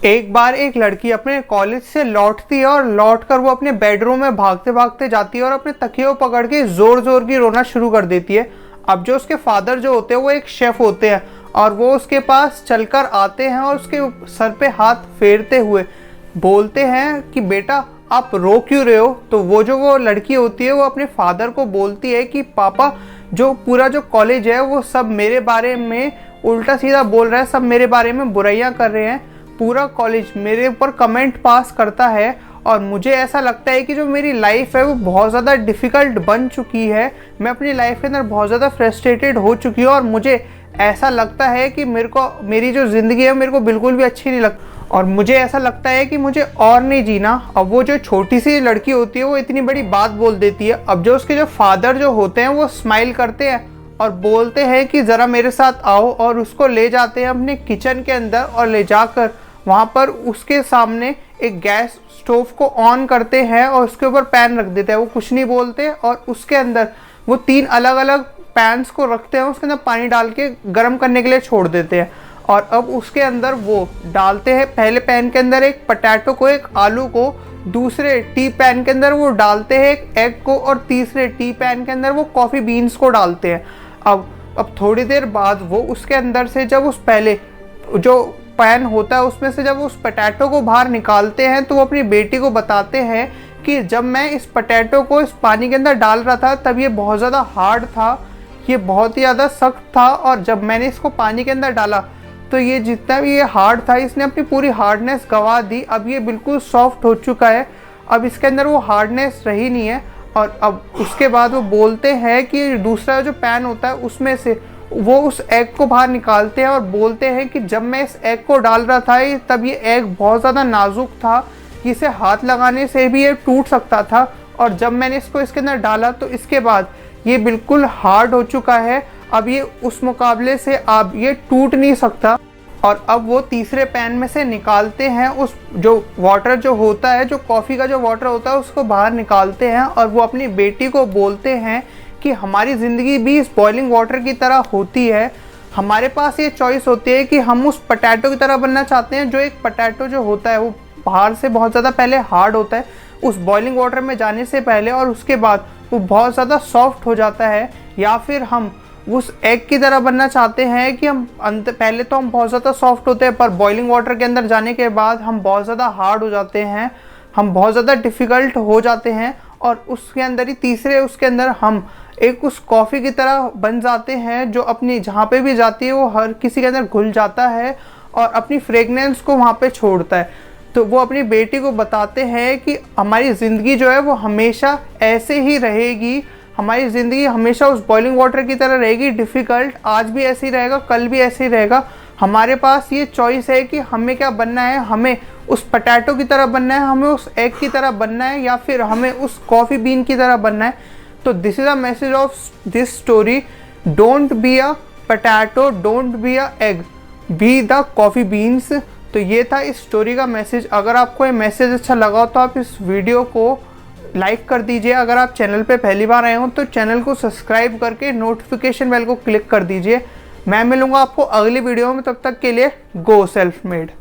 एक बार एक लड़की अपने कॉलेज से लौटती है और लौटकर वो अपने बेडरूम में भागते भागते जाती है और अपने तकिए को पकड़ के जोर जोर की रोना शुरू कर देती है। अब जो उसके फादर जो होते हैं वो एक शेफ होते हैं और वो उसके पास चलकर आते हैं और उसके सर पे हाथ फेरते हुए बोलते हैं कि बेटा आप रो क्यों रहे हो। तो वो लड़की होती है वो अपने फादर को बोलती है कि पापा जो पूरा जो कॉलेज है वो सब मेरे बारे में उल्टा सीधा बोल रहा है, सब मेरे बारे में बुराइयां कर रहे हैं, पूरा कॉलेज मेरे ऊपर कमेंट पास करता है और मुझे ऐसा लगता है कि जो मेरी लाइफ है वो बहुत ज़्यादा डिफ़िकल्ट बन चुकी है। मैं अपनी लाइफ के अंदर बहुत ज़्यादा फ्रस्ट्रेटेड हो चुकी हूँ और मुझे ऐसा लगता है कि मेरी जो ज़िंदगी है मेरे को बिल्कुल भी अच्छी नहीं लगती और मुझे ऐसा लगता है कि मुझे और नहीं जीना। अब वो जो छोटी सी लड़की होती है वो इतनी बड़ी बात बोल देती है। अब जो उसके जो फादर जो होते हैं वो स्माइल करते हैं और बोलते हैं कि ज़रा मेरे साथ आओ और उसको ले जाते हैं अपने किचन के अंदर और ले जाकर वहाँ पर उसके सामने एक गैस स्टोव को ऑन करते हैं और उसके ऊपर पैन रख देते हैं। वो कुछ नहीं बोलते और उसके अंदर वो 3 अलग अलग पैन्स को रखते हैं, उसके अंदर पानी डाल के गर्म करने के लिए छोड़ देते हैं और अब उसके अंदर वो डालते हैं पहले पैन के अंदर एक पोटैटो को, एक आलू को, दूसरे टी पैन के अंदर वो डालते हैं एक एग को और तीसरे टी पैन के अंदर वो कॉफ़ी बीन्स को डालते हैं। अब थोड़ी देर बाद वो उसके अंदर से जब उस पहले जो पैन होता है उसमें से जब उस पोटैटो को बाहर निकालते हैं तो वो अपनी बेटी को बताते हैं कि जब मैं इस पोटैटो को इस पानी के अंदर डाल रहा था तब ये बहुत ज़्यादा हार्ड था, ये बहुत ही ज़्यादा सख्त था और जब मैंने इसको पानी के अंदर डाला तो ये जितना भी ये हार्ड था इसने अपनी पूरी हार्डनेस गंवा दी। अब ये बिल्कुल सॉफ्ट हो चुका है, अब इसके अंदर वो हार्डनेस रही नहीं है। और अब उसके बाद वो बोलते हैं कि दूसरा जो पैन होता है उसमें से वो उस एग को बाहर निकालते हैं और बोलते हैं कि जब मैं इस एग को डाल रहा था तब ये एग बहुत ज़्यादा नाजुक था, इसे हाथ लगाने से भी ये टूट सकता था और जब मैंने इसको इसके अंदर डाला तो इसके बाद ये बिल्कुल हार्ड हो चुका है, अब ये उस मुकाबले से अब ये टूट नहीं सकता। और अब वो तीसरे पैन में से निकालते हैं उस जो वाटर जो होता है, जो कॉफ़ी का जो वाटर होता है उसको बाहर निकालते हैं और वो अपनी बेटी को बोलते हैं कि हमारी ज़िंदगी भी इस बॉइलिंग वाटर की तरह होती है, हमारे पास ये चॉइस होती है कि हम उस पोटैटो की तरह बनना चाहते हैं। जो एक पोटैटो जो होता है वो बाहर से बहुत ज़्यादा पहले हार्ड होता है उस बॉइलिंग वाटर में जाने से पहले और उसके बाद वो बहुत ज़्यादा सॉफ्ट हो जाता है, या फिर हम उस एग की तरह बनना चाहते हैं कि हम पहले तो हम बहुत ज़्यादा सॉफ्ट होते हैं पर बॉइलिंग वाटर के अंदर जाने के बाद हम बहुत ज़्यादा हार्ड हो जाते हैं, हम बहुत ज़्यादा डिफ़िकल्ट हो जाते हैं और उसके अंदर ही तीसरे उसके अंदर हम एक उस कॉफ़ी की तरह बन जाते हैं जो अपनी जहाँ पे भी जाती है वो हर किसी के अंदर घुल जाता है और अपनी फ्रेगनेंस को वहाँ पे छोड़ता है। तो वो अपनी बेटी को बताते हैं कि हमारी ज़िंदगी जो है वो हमेशा ऐसे ही रहेगी, हमारी ज़िंदगी हमेशा उस बॉइलिंग वाटर की तरह रहेगी, डिफ़िकल्ट, आज भी ऐसे ही रहेगा, कल भी ऐसे ही रहेगा। हमारे पास ये चॉइस है कि हमें क्या बनना है, हमें उस पोटैटो की तरह बनना है, हमें उस एग की तरह बनना है या फिर हमें उस कॉफ़ी बीन की तरह बनना है। तो this is the message of this story, don't be a potato, don't be a egg, be the coffee beans. तो ये था इस स्टोरी का मैसेज। अगर आपको ये मैसेज अच्छा लगा तो आप इस वीडियो को लाइक कर दीजिए। अगर आप चैनल पे पहली बार आए हो तो चैनल को सब्सक्राइब करके नोटिफिकेशन बेल को क्लिक कर दीजिए। मैं मिलूँगा आपको अगली वीडियो में, तब तक के लिए गो सेल्फ मेड।